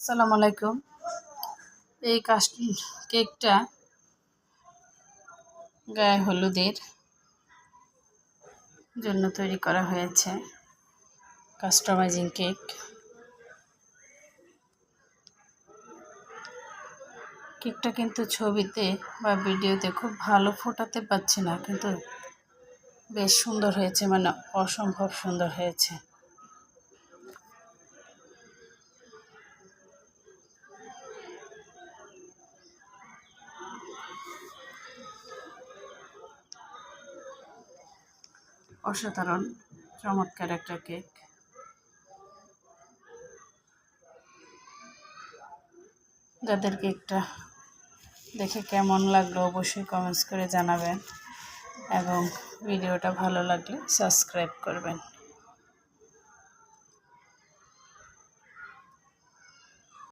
আসসালামু আলাইকুম। এই কেকটা গায়ে হলুদের জন্য তৈরি করা হয়েছে, কাস্টমাইজিং কেক। কেকটা কিন্তু ছবিতে বা ভিডিওতে খুব ভালো ফোটাতে পারছি না, কিন্তু বেশ সুন্দর হয়েছে, মানে অসম্ভব সুন্দর হয়েছে। অসাধারণ চমৎকার একটা কেক। যাদের কেকটা দেখে কেমন লাগলো অবশ্যই কমেন্টস করে জানাবেন, এবং ভিডিওটা ভালো লাগলে সাবস্ক্রাইব করবেন।